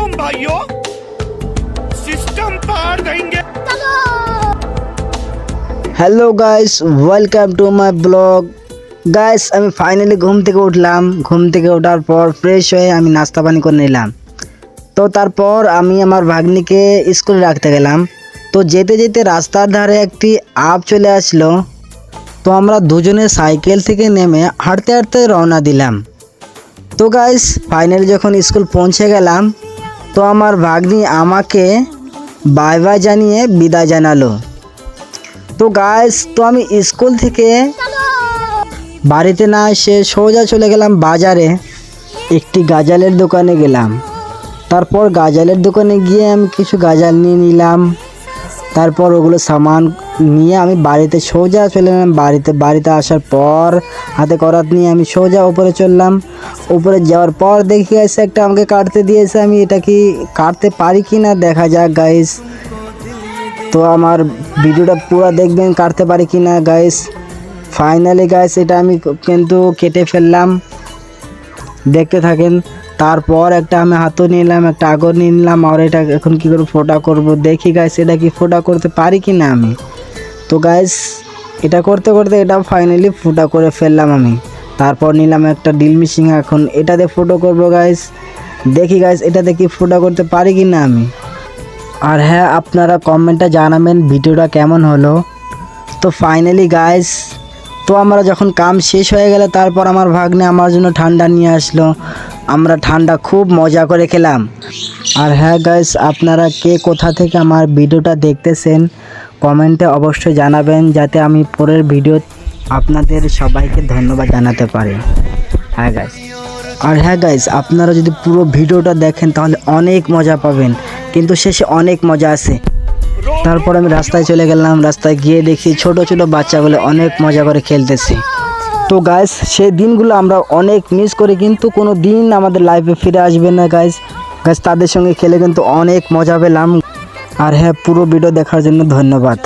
तुम भाइयों सिस्टम पार देंगे। Hello guys, welcome to my blog. Guys, আমি ফাইনালি ঘুম থেকে উঠলাম। ঘুম থেকে ওঠার পর ফ্রেশ হয়ে আমি নাস্তা পানি করে নিলাম। তো তারপর আমি আমার ভাগ্নিকে স্কুলে রাখতে গেলাম। তো যেতে যেতে রাস্তার ধারে একটি আপ চলে আসলো। তো আমরা দুজনে সাইকেল থেকে নেমে হাঁটতে হাঁটতে রওনা দিলাম। তো গাইস, ফাইনালি যখন স্কুল পৌঁছে গেলাম, তো আমার ভাগ্নি আমাকে বাই বাই জানিয়ে বিদায় জানালো। তো গাইস, তো আমি স্কুল থেকে বাড়িতে না এসে সোজা চলে গেলাম বাজারে। একটি গাজালের দোকানে গেলাম। তারপর গাজালের দোকানে গিয়ে আমি কিছু গাজাল নিয়ে নিলাম। তারপর ওগুলো সামান নিয়ে আমি বাড়িতে সোজা চলে গেলাম। বাড়িতে আসার পর হাতে করাত নিয়ে আমি সোজা উপরে চললাম। উপরে যাওয়ার পর দেখি গাইস, একটা আমাকে কাটতে দিয়েছে। আমি এটা কি কাটতে পারি কি না দেখা যাক গাইস। তো আমার ভিডিওটা পুরো দেখবেন কাটতে পারি কি না গাইস। ফাইনালি গাইস, এটা আমি কিন্তু কেটে ফেললাম, দেখতে থাকেন। তারপর একটা আমি হাতও নিলাম, একটা আগর নিয়ে নিলাম। আর এটা এখন কী করে ফোটা করব দেখি গাইস, এটা কি ফোটা করতে পারি কি না আমি। তো গাইস, এটা করতে করতে এটা ফাইনালি ফোটা করে ফেললাম আমি। তারপর নিলাম একটা ড্রিল মেশিন, এখন এটাতে ফোটো করব গাইস। দেখি গাইস, এটাতে কি ফোটা করতে পারি কি না আমি। আর হ্যাঁ, আপনারা কমেন্টে জানাবেন ভিডিওটা কেমন হলো। তো ফাইনালি গাইস, তো আমরা যখন কাম শেষ হয়ে গেলে তারপর আমার ভাগ্নে আমার জন্য ঠান্ডা নিয়ে আসলো। আমরা ঠান্ডা খুব মজা করে খেলাম। আর হ্যাঁ গাইস, আপনারা কে কোথা থেকে আমার ভিডিওটা দেখতেছেন কমেন্টে অবশ্যই জানাবেন, যাতে আমি পরের ভিডিও আপনাদের সবাইকে ধন্যবাদ জানাতে পারি। হ্যাঁ গাইস, আর হ্যাঁ গাইস, আপনারা যদি পুরো ভিডিওটা দেখেন তাহলে অনেক মজা পাবেন, কিন্তু শেষে অনেক মজা আছে। তারপর আমি রাস্তায় চলে গেলাম। রাস্তায় গিয়ে দেখি ছোট ছোট বাচ্চাগুলো অনেক মজা করে খেলতেছে। তো গাইস, সেই দিনগুলো আমরা অনেক মিস করি, কিন্তু কোনো দিন আমাদের লাইফে ফিরে আসবে না গাইস। তাদের সঙ্গে খেলে কিন্তু অনেক মজা পেলাম। আর হ্যাঁ, পুরো ভিডিও দেখার জন্য ধন্যবাদ।